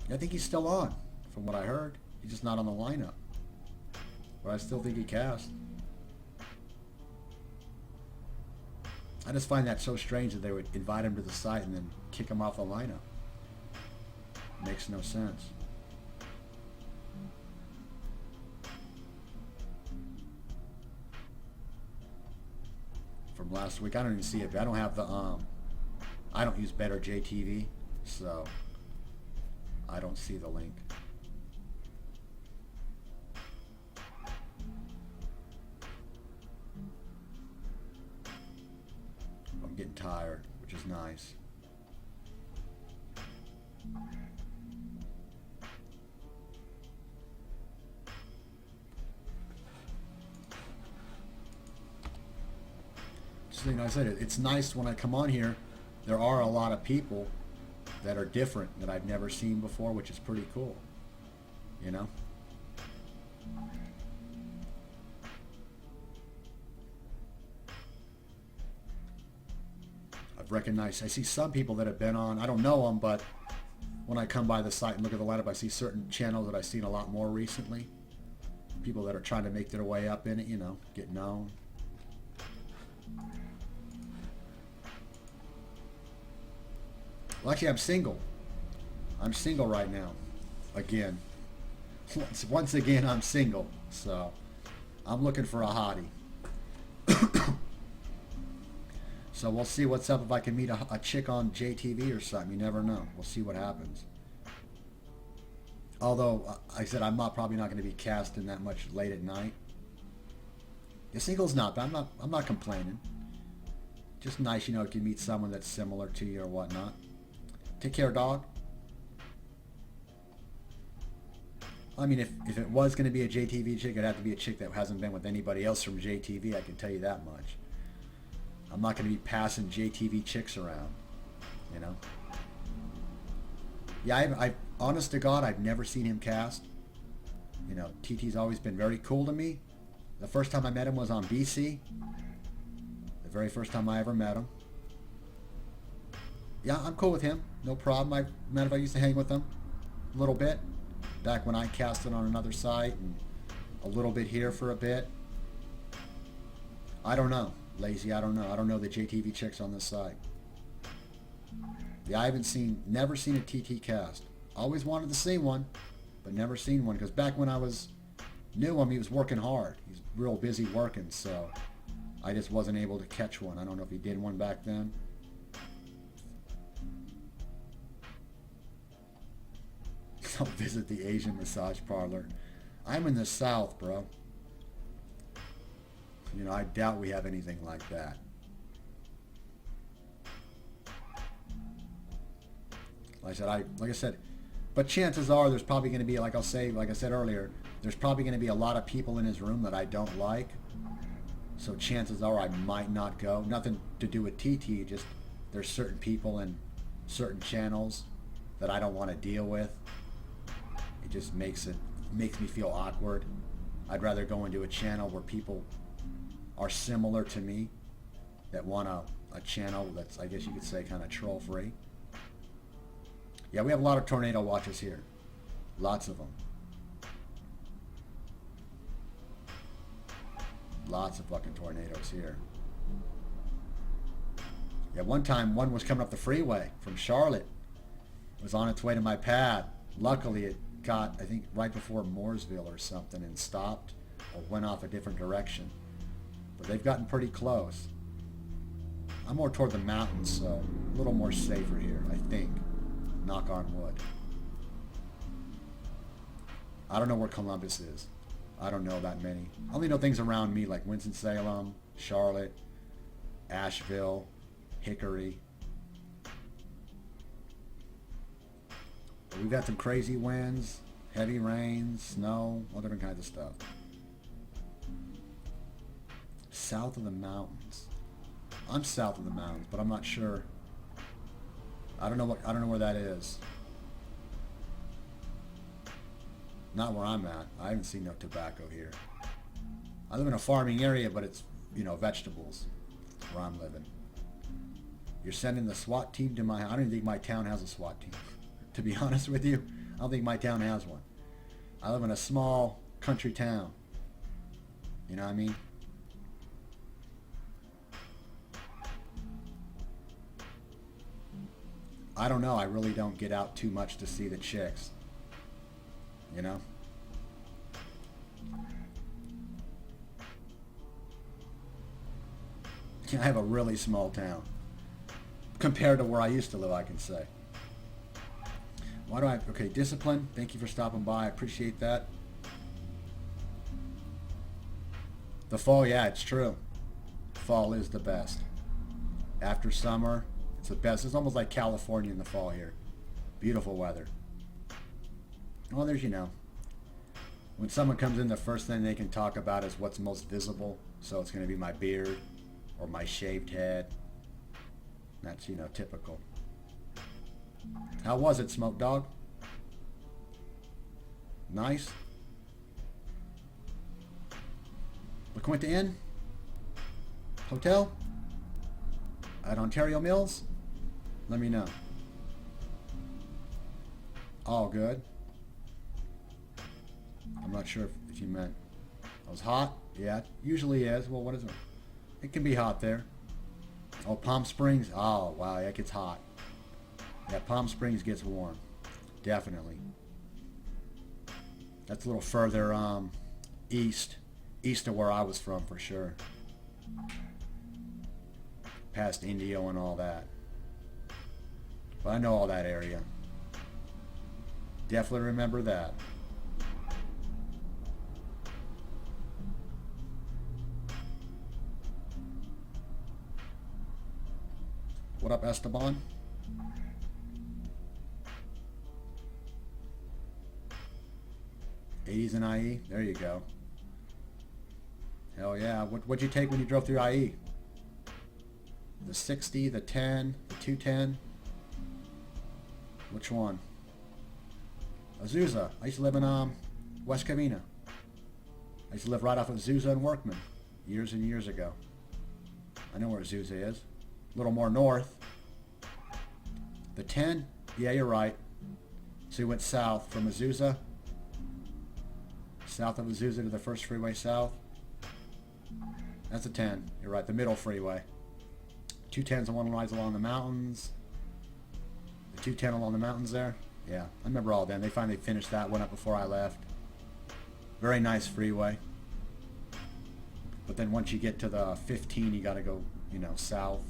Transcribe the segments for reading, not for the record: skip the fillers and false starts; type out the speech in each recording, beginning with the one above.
I think he's still on, from what I heard. He's just not on the lineup. But I still think he cast. I just find that so strange that they would invite him to the site and then kick him off the lineup. Makes no sense. From last week, I don't even see it. I don't have the I don't use Better JTV, so I don't see the link. I'm getting tired, which is nice. Just like I said, it's nice when I come on here. There are a lot of people that are different that I've never seen before, which is pretty cool. You know? I've recognized, I see some people that have been on, I don't know them, but when I come by the site and look at the lineup, I see certain channels that I've seen a lot more recently. People that are trying to make their way up in it, you know, get known. Well, actually, I'm single. I'm single right now. Again. Once again, I'm single. So, I'm looking for a hottie. So, we'll see what's up if I can meet a chick on JTV or something. You never know. We'll see what happens. Although, I said I'm probably not going to be casting that much late at night. Yeah, single's not bad. I'm not complaining. Just nice, you know, to meet someone that's similar to you or whatnot. Take care, dog. I mean, if it was going to be a JTV chick, it'd have to be a chick that hasn't been with anybody else from JTV. I can tell you that much. I'm not going to be passing JTV chicks around, you know. Yeah, I honest to God, I've never seen him cast. You know, TT's always been very cool to me. The first time I met him was on BC. The very first time I ever met him. Yeah, I'm cool with him. No problem. I used to hang with him a little bit back when I casted on another site and a little bit here for a bit. I don't know. Lazy, I don't know. I don't know the JTV chicks on this site. Yeah, never seen a TT cast. Always wanted to see one, but never seen one because back when I knew him, he was working hard. He's real busy working, so I just wasn't able to catch one. I don't know if he did one back then. I'll visit the Asian massage parlor. I'm in the South, bro. You know, I doubt we have anything like that. Like I said, but chances are there's probably going to be, like I said earlier, there's probably going to be a lot of people in his room that I don't like. So chances are I might not go. Nothing to do with TT, just there's certain people and certain channels that I don't want to deal with. It just makes me feel awkward. I'd rather go into a channel where people are similar to me that want a channel that's, I guess you could say, kind of troll free. Yeah, we have a lot of tornado watchers here. Lots of them. Lots of fucking tornadoes here. Yeah, one time one was coming up the freeway from Charlotte. It was on its way to my pad. Luckily it got, I think, right before Mooresville or something and stopped or went off a different direction. But they've gotten pretty close. I'm more toward the mountains, so a little more safer here, I think. Knock on wood. I don't know where Columbus is. I don't know that many. I only know things around me like Winston-Salem, Charlotte, Asheville, Hickory. But we've got some crazy winds, heavy rains, snow, all different kinds of stuff. South of the mountains. I'm south of the mountains, but I'm not sure. I don't know where that is. Not where I'm at. I haven't seen no tobacco here. I live in a farming area, but it's, you know, vegetables where I'm living. You're sending the SWAT team to my house. I don't even think my town has a SWAT team. To be honest with you, I don't think my town has one. I live in a small country town. You know what I mean? I don't know. I really don't get out too much to see the chicks. You know? I have a really small town. Compared to where I used to live, I can say. Why do I... Okay, discipline. Thank you for stopping by. I appreciate that. The fall, yeah, it's true. Fall is the best. After summer, it's the best. It's almost like California in the fall here. Beautiful weather. Oh, there's, you know. When someone comes in, the first thing they can talk about is what's most visible. So it's going to be my beard or my shaved head. That's, you know, typical. How was it, Smoke Dog? Nice. La Quinta Inn? Hotel? At Ontario Mills? Let me know. All good. I'm not sure if you meant... It was hot? Yeah, it usually is. Well, what is it? It can be hot there. Oh, Palm Springs? Oh, wow, that gets hot. Yeah, Palm Springs gets warm. Definitely. That's a little further east of where I was from, for sure. Past Indio and all that. But I know all that area. Definitely remember that. What up, Esteban? '80s in IE? There you go. Hell yeah. What'd you take when you drove through IE? The 60, the 10, the 210? Which one? Azusa. I used to live in West Covina. I used to live right off of Azusa and Workman years and years ago. I know where Azusa is. A little more north. The 10? Yeah, you're right. So you went south from Azusa. South of Azusa to the first freeway south. That's a 10. You're right, the middle freeway. 210's the one that rides along the mountains. The 210 along the mountains there. Yeah, I remember all them. They finally finished that one up before I left. Very nice freeway. But then once you get to the 15, you got to go, you know, south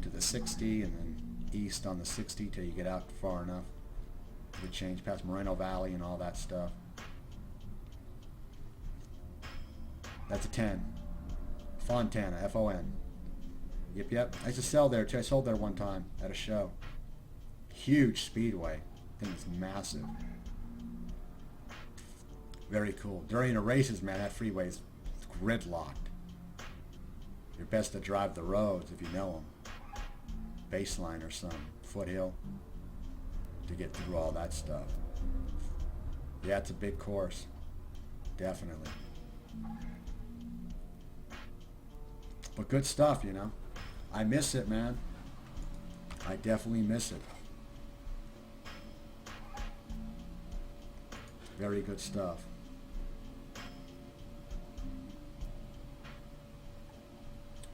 to the 60 and then east on the 60 till you get out far enough to change past Moreno Valley and all that stuff. That's a 10. Fontana, F-O-N. Yep. I used to sell there too. I sold there one time at a show. Huge speedway. I think it's massive. Very cool. During the races, man, that freeway is gridlocked. You're best to drive the roads if you know them. Baseline or some foothill to get through all that stuff. Yeah, it's a big course. Definitely. But good stuff, you know. I miss it, man. I definitely miss it. Very good stuff.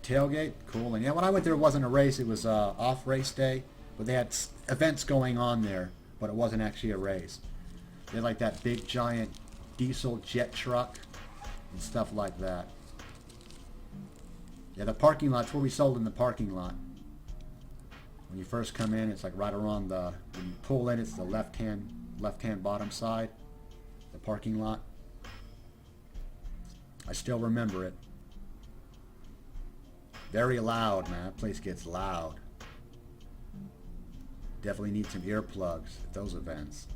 Tailgate, cool. And yeah, when I went there, it wasn't a race. It was off race day, but they had events going on there, but it wasn't actually a race. They had like that big giant diesel jet truck and stuff like that. Yeah, the parking lot's where we sold in the parking lot. When you first come in, it's like right around the, when you pull in, it's the left-hand bottom side, the parking lot. I still remember it. Very loud, man. That place gets loud. Definitely need some earplugs at those events.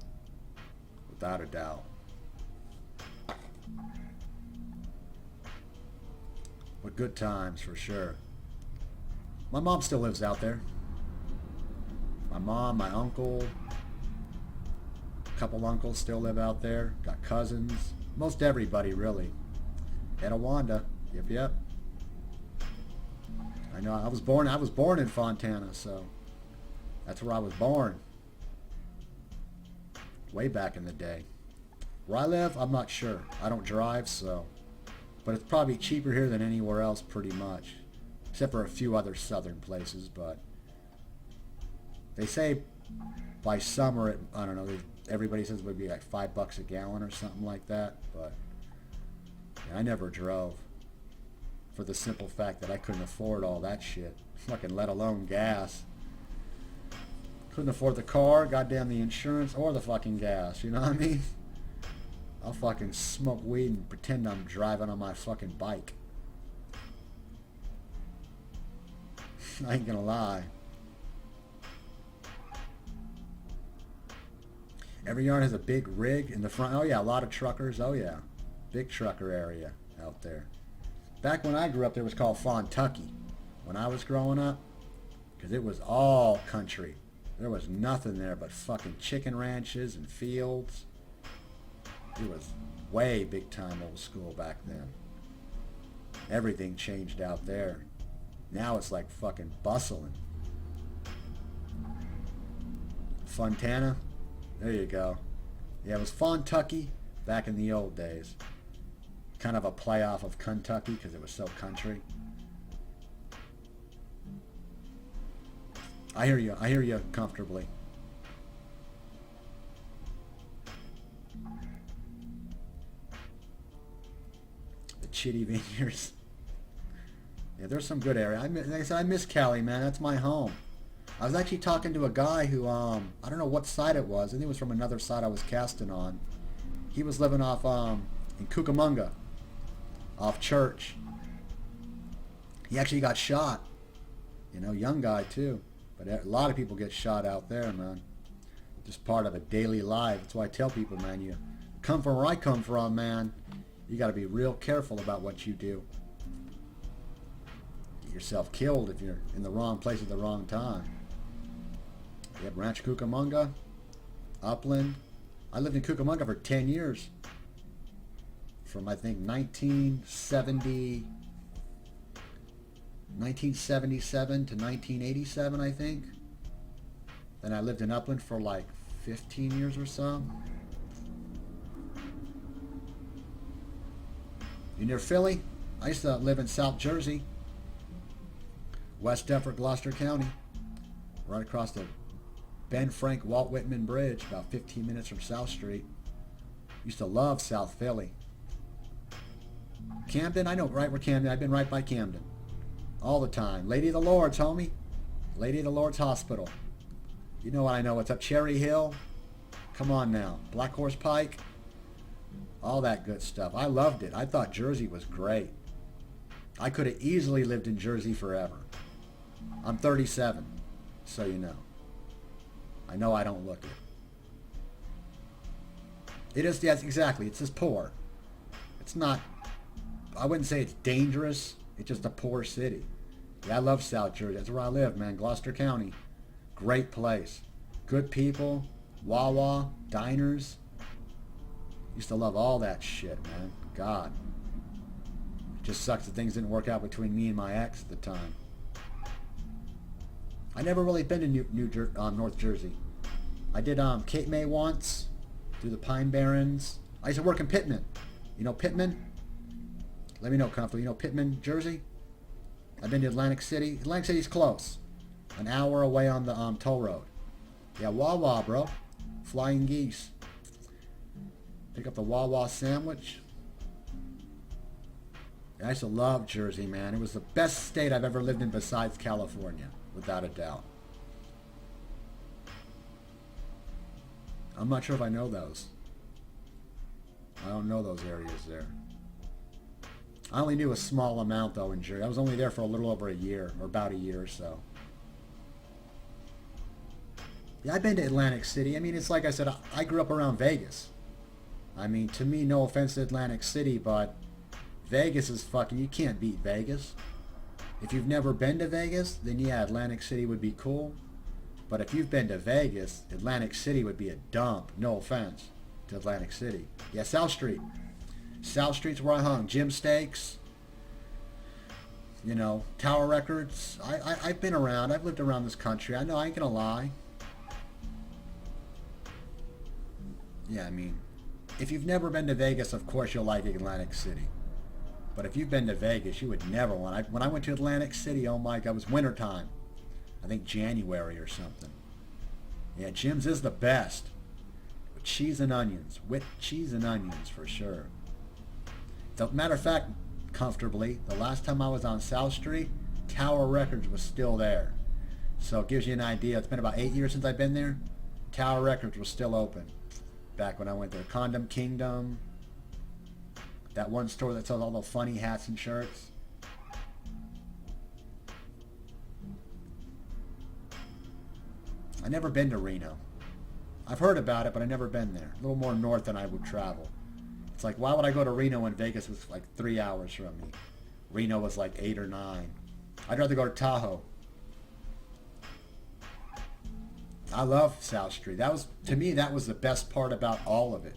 Without a doubt. But good times, for sure. My mom still lives out there. My mom, my uncle, a couple uncles still live out there. Got cousins. Most everybody, really. Etowanda. Yep. I know. I was born in Fontana, so that's where I was born. way back in the day. Where I live, I'm not sure. I don't drive, so. But it's probably cheaper here than anywhere else, pretty much. Except for a few other southern places, but. They say by summer, I don't know, everybody says it would be like $5 a gallon or something like that, but. Yeah, I never drove. For the simple fact that I couldn't afford all that shit. Fucking let alone gas. Couldn't afford the car, goddamn the insurance, or the fucking gas, you know what I mean? I'll fucking smoke weed and pretend I'm driving on my fucking bike. I ain't gonna lie. Every yard has a big rig in the front. Oh yeah, a lot of truckers. Oh yeah. Big trucker area out there. Back when I grew up, there was called Fontucky. When I was growing up. Because it was all country. There was nothing there but fucking chicken ranches and fields. It was way big time old school back then. Everything changed out there. Now it's like fucking bustling. Fontana? There you go. Yeah, it was Fontucky back in the old days. Kind of a playoff of Kentucky because it was so country. I hear you. I hear you comfortably. The Chitty Vineyards. Yeah, there's some good area. Like I said, I miss Cali, man. That's my home. I was actually talking to a guy who, I don't know what side it was. I think it was from another side I was casting on. He was living off, in Cucamonga, off Church. He actually got shot. You know, young guy too. But a lot of people get shot out there, man. Just part of a daily life. That's why I tell people, man, you come from where I come from, man. You got to be real careful about what you do. Get yourself killed if you're in the wrong place at the wrong time. You have Ranch Cucamonga, Upland. I lived in Cucamonga for 10 years. From, I think, 1977 to 1987, I think. Then I lived in Upland for like 15 years or so. You near Philly? I used to live in South Jersey. West Deptford, Gloucester County. Right across the Ben Frank Walt Whitman Bridge, about 15 minutes from South Street. Used to love South Philly. Camden, I know right where Camden. I've been right by Camden. All the time. Lady of the Lords, homie. Lady of the Lords Hospital. You know what I know. What's up? Cherry Hill. Come on now. Black Horse Pike. All that good stuff. I loved it. I thought Jersey was great. I could have easily lived in Jersey forever. I'm 37, so you know. I know I don't look it. It is, yes, exactly. It's just poor. It's not, I wouldn't say it's dangerous. It's just a poor city. Yeah, I love South Jersey. That's where I live, man. Gloucester County. Great place. Good people. Wawa. Diners. Used to love all that shit, man. God. It just sucks that things didn't work out between me and my ex at the time. I never really been to North Jersey. I did Cape May once. Through the Pine Barrens. I used to work in Pittman. You know Pittman? Let me know, comfortable. You know Pittman, Jersey? I've been to Atlantic City. Atlantic City's close. An hour away on the toll road. Yeah, Wawa, bro. Flying geese. Pick up the Wawa sandwich. I used to love Jersey, man. It was the best state I've ever lived in besides California, without a doubt. I'm not sure if I know those. I don't know those areas there. I only knew a small amount, though, in Jersey. I was only there for a little over a year, or about a year or so. Yeah, I've been to Atlantic City. I mean, it's like I said, I grew up around Vegas. I mean, to me, no offense to Atlantic City, but Vegas is fucking, you can't beat Vegas. If you've never been to Vegas, then yeah, Atlantic City would be cool. But if you've been to Vegas, Atlantic City would be a dump. No offense to Atlantic City. Yeah, South Street. South Street's where I hung. Jim Steaks. You know, Tower Records. I've been around. I've lived around this country. I know, I ain't gonna lie. Yeah, I mean, if you've never been to Vegas, of course you'll like Atlantic City. But if you've been to Vegas, you would never want. When I went to Atlantic City, oh my God, it was wintertime. I think January or something. Yeah, Jim's is the best. With cheese and onions. With cheese and onions for sure. Matter of fact, comfortably, the last time I was on South Street, Tower Records was still there. So it gives you an idea. It's been about 8 years since I've been there. Tower Records was still open back when I went there. Condom Kingdom. That one store that sells all the funny hats and shirts. I've never been to Reno. I've heard about it, but I've never been there. A little more north than I would travel. It's like, why would I go to Reno when Vegas was like 3 hours from me? Reno was like 8 or 9. I'd rather go to Tahoe. I love South Street. To me, that was the best part about all of it.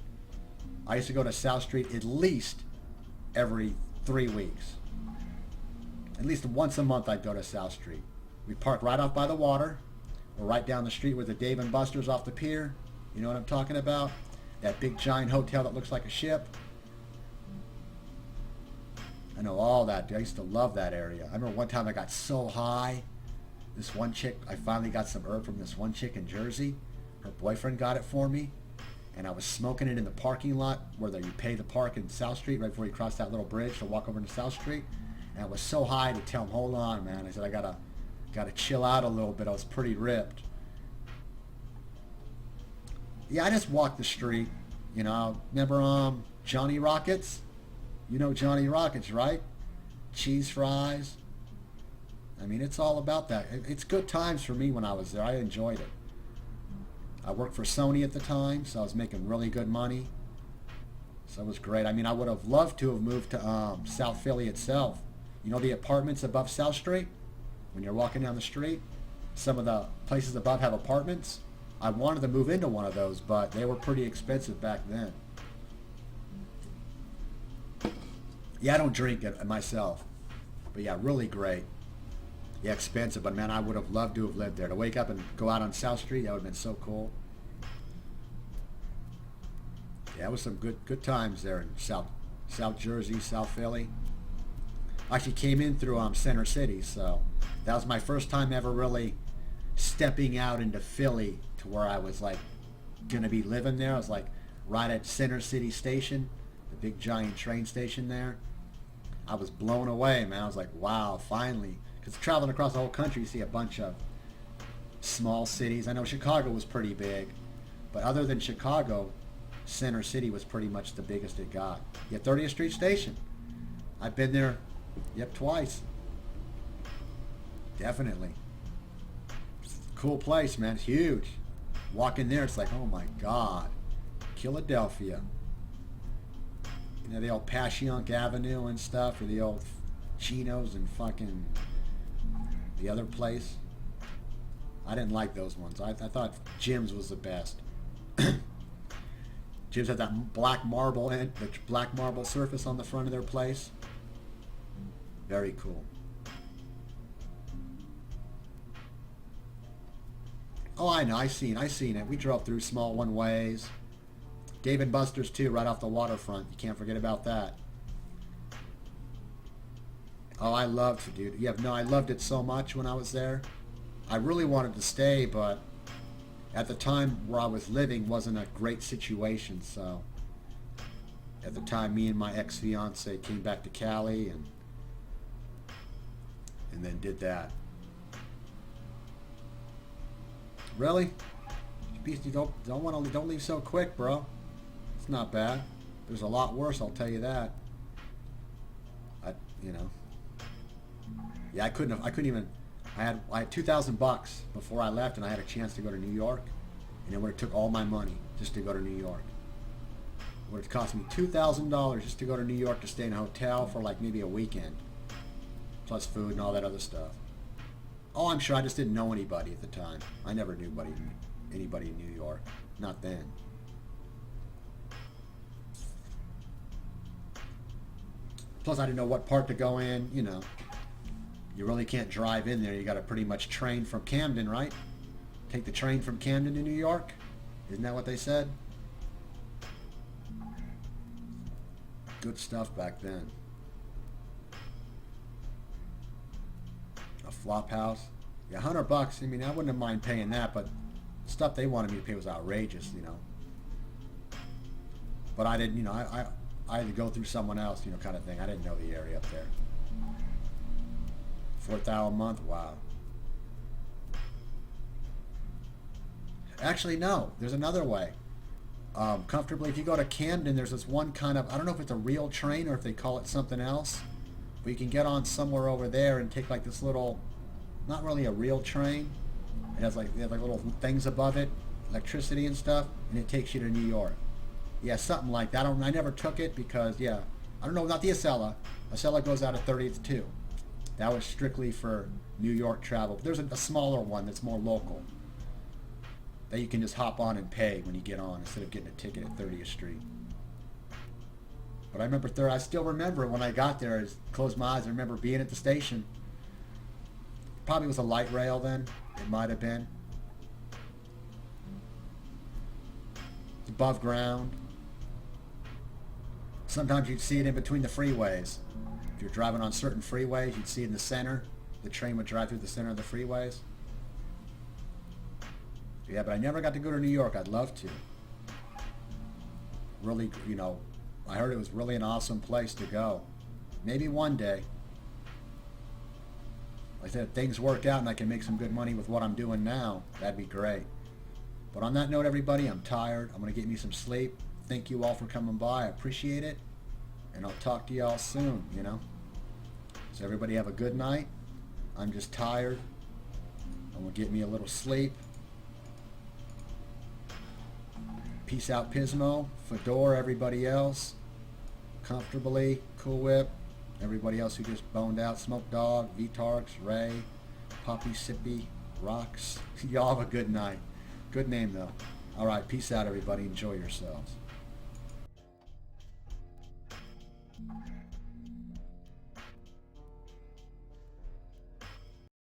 I used to go to South Street at least every 3 weeks. At least once a month I'd go to South Street. We park right off by the water, or right down the street with the Dave and Buster's off the pier. You know what I'm talking about? That big giant hotel that looks like a ship. I know all that, dude. I used to love that area. I remember one time I got so high. This one chick, I finally got some herb from this one chick in Jersey. Her boyfriend got it for me. And I was smoking it in the parking lot where you pay the park in South Street right before you cross that little bridge to walk over to South Street. And I was so high to tell him, hold on, man. I said, I gotta chill out a little bit. I was pretty ripped. Yeah, I just walked the street. You know, remember Johnny Rockets? You know Johnny Rockets, right? Cheese fries. I mean, it's all about that. It's good times for me when I was there. I enjoyed it. I worked for Sony at the time, so I was making really good money. So it was great. I mean, I would have loved to have moved to South Philly itself. You know the apartments above South Street? When you're walking down the street, some of the places above have apartments. I wanted to move into one of those, but they were pretty expensive back then. Yeah, I don't drink it myself. But yeah, really great. Yeah, expensive, but man, I would have loved to have lived there. To wake up and go out on South Street, that would have been so cool. Yeah, it was some good times there in South Jersey, South Philly. I actually came in through Center City, so that was my first time ever really stepping out into Philly to where I was like gonna be living there. I was like right at Center City Station, the big giant train station there. I was blown away, man. I was like, wow, finally. Because traveling across the whole country, you see a bunch of small cities. I know Chicago was pretty big, but other than Chicago, Center City was pretty much the biggest it got. Yeah, 30th Street Station. I've been there, yep, twice. Definitely. Cool place, man. It's huge. Walk in there, it's like, oh my God. Philadelphia. You know, the old Passyunk Avenue and stuff, or the old Chinos and fucking the other place. I didn't like those ones. I thought Jim's was the best. Jim's had that black marble surface on the front of their place. Very cool. Oh, I know. I seen it. We drove through small one-ways. Dave and Buster's, too, right off the waterfront. You can't forget about that. Oh, I loved it, dude. Yeah, no, I loved it so much when I was there. I really wanted to stay, but at the time where I was living wasn't a great situation, so at the time me and my ex-fiance came back to Cali and then did that. Really? You don't leave so quick, bro. It's not bad. There's a lot worse, I'll tell you that. Yeah, I couldn't even. I had $2,000 before I left, and I had a chance to go to New York, and it would have took all my money just to go to New York. It would have cost me $2,000 just to go to New York to stay in a hotel for like maybe a weekend, plus food and all that other stuff. Oh, I'm sure I just didn't know anybody at the time. I never knew anybody in New York. Not then. Plus, I didn't know what part to go in, you know. You really can't drive in there. You got to pretty much train from Camden, right? Take the train from Camden to New York? Isn't that what they said? Good stuff back then. A flop house. Yeah, $100. I mean, I wouldn't have mind paying that, but stuff they wanted me to pay was outrageous, you know. But I didn't, you know, I had to go through someone else, you know, kind of thing. I didn't know the area up there. $4,000 a month, wow. Actually, no. There's another way. Comfortably, if you go to Camden, there's this one kind of, I don't know if it's a real train or if they call it something else, but you can get on somewhere over there and take like this little, not really a real train. It has like, they have like little things above it, electricity and stuff, and it takes you to New York. Yeah, something like that. I never took it because, yeah, I don't know, not the Acela. Acela goes out at 30th too. That was strictly for New York travel. But there's a smaller one that's more local that you can just hop on and pay when you get on instead of getting a ticket at 30th Street. But I remember I still remember when I got there, I closed my eyes, I remember being at the station. Probably was a light rail then. It might have been. It's above ground. Sometimes you'd see it in between the freeways. If you're driving on certain freeways, you'd see it in the center. The train would drive through the center of the freeways. Yeah, but I never got to go to New York. I'd love to. Really, you know, I heard it was really an awesome place to go. Maybe one day. Like I said, if things work out and I can make some good money with what I'm doing now, that'd be great. But on that note, everybody, I'm tired. I'm going to get me some sleep. Thank you all for coming by. I appreciate it. And I'll talk to y'all soon, you know. So everybody have a good night. I'm just tired. I'm going to get me a little sleep. Peace out, Pismo, Fedor, everybody else. Comfortably, Cool Whip, everybody else who just boned out, Smoke Dog, Vitarx, Ray, Poppy Sippy, Rocks. Y'all have a good night. Good name, though. All right, peace out, everybody. Enjoy yourselves.